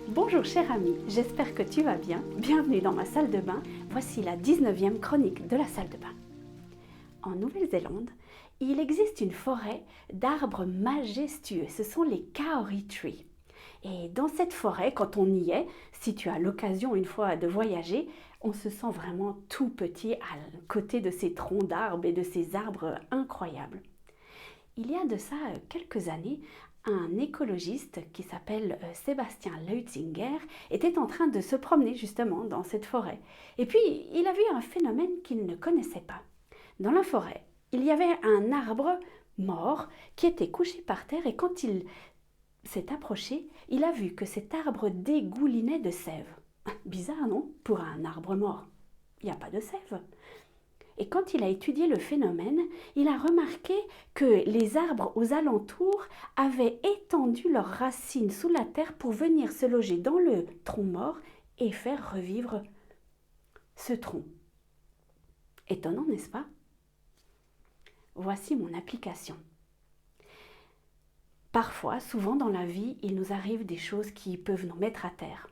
Bonjour cher ami, j'espère que tu vas bien. Bienvenue dans ma salle de bain. Voici la 19e chronique de la salle de bain. En Nouvelle-Zélande, il existe une forêt d'arbres majestueux. Ce sont les Kauri Trees. Et dans cette forêt, quand on y est, si tu as l'occasion une fois de voyager, on se sent vraiment tout petit à côté de ces troncs d'arbres et de ces arbres incroyables. Il y a de ça quelques années, un écologiste qui s'appelle Sébastien Leutzinger était en train de se promener justement dans cette forêt. Et puis, il a vu un phénomène qu'il ne connaissait pas. Dans la forêt, il y avait un arbre mort qui était couché par terre et quand il s'est approché, il a vu que cet arbre dégoulinait de sève. Bizarre, non? Pour un arbre mort, il n'y a pas de sève. Et quand il a étudié le phénomène, il a remarqué que les arbres aux alentours avaient étendu leurs racines sous la terre pour venir se loger dans le tronc mort et faire revivre ce tronc. Étonnant, n'est-ce pas? Voici mon application. Parfois, souvent dans la vie, il nous arrive des choses qui peuvent nous mettre à terre.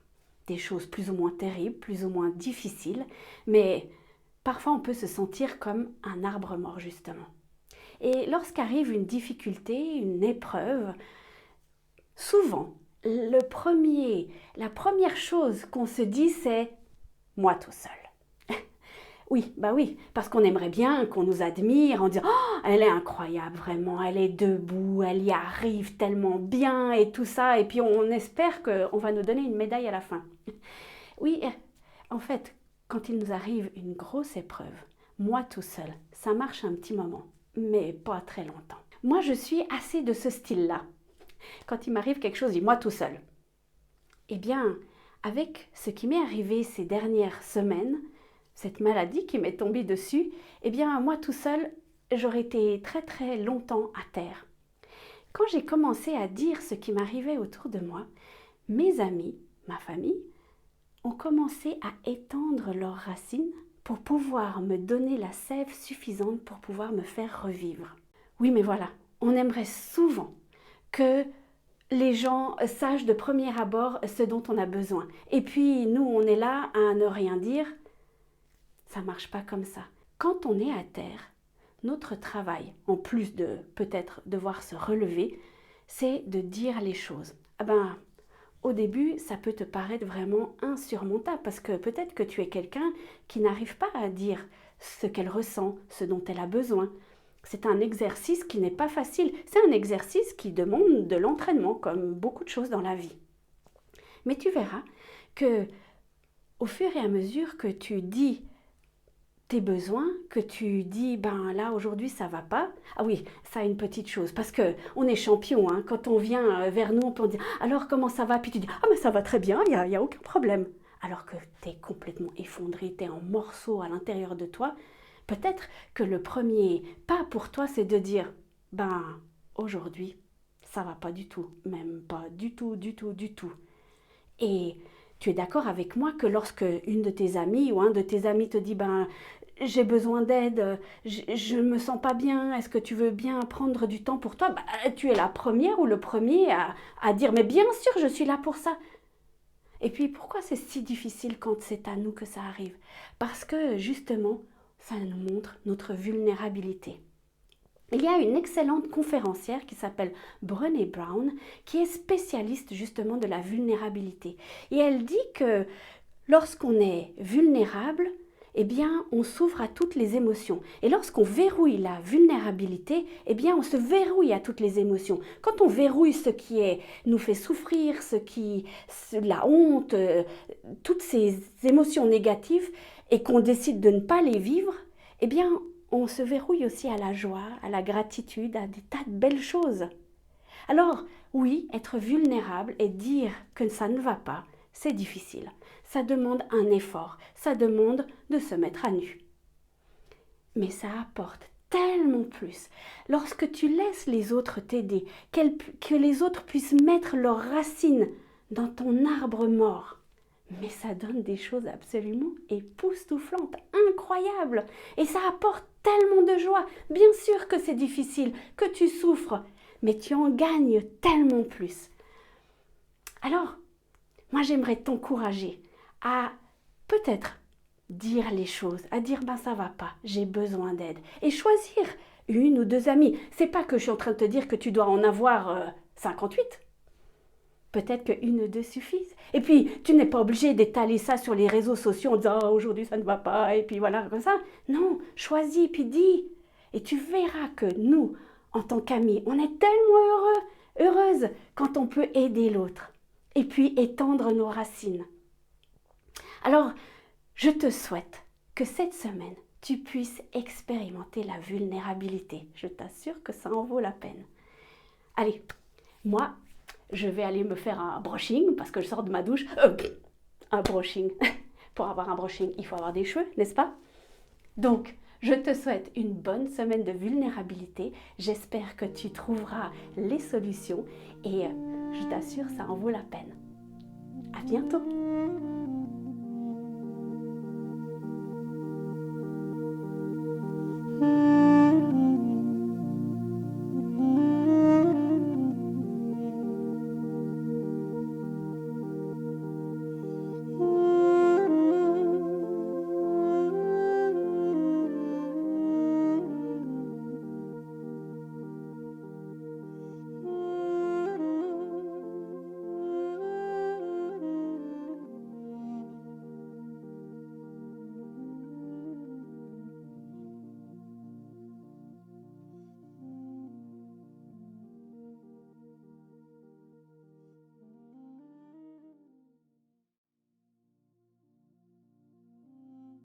Des choses plus ou moins terribles, plus ou moins difficiles, mais parfois, on peut se sentir comme un arbre mort, justement. Et lorsqu'arrive une difficulté, une épreuve, souvent, la première chose qu'on se dit, c'est « moi tout seul ». Oui, parce qu'on aimerait bien qu'on nous admire en disant « Oh, elle est incroyable, vraiment, elle est debout, elle y arrive tellement bien et tout ça ». Et puis, on espère qu'on va nous donner une médaille à la fin. Oui, en fait, quand il nous arrive une grosse épreuve, moi tout seul, ça marche un petit moment, mais pas très longtemps. Moi, je suis assez de ce style-là. Quand il m'arrive quelque chose, je dis moi tout seul. Eh bien, avec ce qui m'est arrivé ces dernières semaines, cette maladie qui m'est tombée dessus, eh bien, moi tout seul, j'aurais été très très longtemps à terre. Quand j'ai commencé à dire ce qui m'arrivait autour de moi, mes amis, ma famille, ont commencé à étendre leurs racines pour pouvoir me donner la sève suffisante pour pouvoir me faire revivre. Oui, mais voilà, on aimerait souvent que les gens sachent de premier abord ce dont on a besoin. Et puis, nous, on est là à ne rien dire. Ça ne marche pas comme ça. Quand on est à terre, notre travail, en plus de peut-être devoir se relever, c'est de dire les choses. Au début, ça peut te paraître vraiment insurmontable parce que peut-être que tu es quelqu'un qui n'arrive pas à dire ce qu'elle ressent, ce dont elle a besoin. C'est un exercice qui n'est pas facile. C'est un exercice qui demande de l'entraînement, comme beaucoup de choses dans la vie. Mais tu verras que, au fur et à mesure que tu dis tes besoins, que tu dis là aujourd'hui ça va pas. Ah oui, ça une petite chose parce que on est champion hein, quand on vient vers nous on peut dire alors comment ça va puis tu dis ah mais ça va très bien, il y a aucun problème. Alors que tu es complètement effondré, tu es en morceaux à l'intérieur de toi. Peut-être que le premier pas pour toi c'est de dire aujourd'hui ça va pas du tout, même pas du tout. Et tu es d'accord avec moi que lorsque une de tes amies ou un de tes amis te dit j'ai besoin d'aide, je ne me sens pas bien, est-ce que tu veux bien prendre du temps pour toi? Tu es la première ou le premier à dire mais bien sûr je suis là pour ça. Et puis pourquoi c'est si difficile quand c'est à nous que ça arrive? Parce que justement ça nous montre notre vulnérabilité. Il y a une excellente conférencière qui s'appelle Brené Brown qui est spécialiste justement de la vulnérabilité. Et elle dit que lorsqu'on est vulnérable, eh bien, on s'ouvre à toutes les émotions. Et lorsqu'on verrouille la vulnérabilité, eh bien, on se verrouille à toutes les émotions. Quand on verrouille ce qui nous fait souffrir, la honte, toutes ces émotions négatives, et qu'on décide de ne pas les vivre, eh bien, on se verrouille aussi à la joie, à la gratitude, à des tas de belles choses. Alors, oui, être vulnérable et dire que ça ne va pas, c'est difficile. Ça demande un effort, ça demande de se mettre à nu. Mais ça apporte tellement plus. Lorsque tu laisses les autres t'aider, que les autres puissent mettre leurs racines dans ton arbre mort, mais ça donne des choses absolument époustouflantes, incroyables. Et ça apporte tellement de joie. Bien sûr que c'est difficile, que tu souffres, mais tu en gagnes tellement plus. Alors, moi j'aimerais t'encourager à peut-être dire les choses, à dire ben ça va pas, j'ai besoin d'aide. Et choisir une ou deux amies. C'est pas que je suis en train de te dire que tu dois en avoir 58. Peut-être qu'une ou deux suffisent. Et puis, tu n'es pas obligé d'étaler ça sur les réseaux sociaux en disant oh, aujourd'hui ça ne va pas, et puis voilà, comme ça. Non, choisis, puis dis. Et tu verras que nous, en tant qu'amis, on est tellement heureuses quand on peut aider l'autre. Et puis étendre nos racines. Alors, je te souhaite que cette semaine, tu puisses expérimenter la vulnérabilité. Je t'assure que ça en vaut la peine. Allez, moi, je vais aller me faire un brushing parce que je sors de ma douche. Un brushing. Pour avoir un brushing, il faut avoir des cheveux, n'est-ce pas? Donc, je te souhaite une bonne semaine de vulnérabilité. J'espère que tu trouveras les solutions et je t'assure, ça en vaut la peine. À bientôt!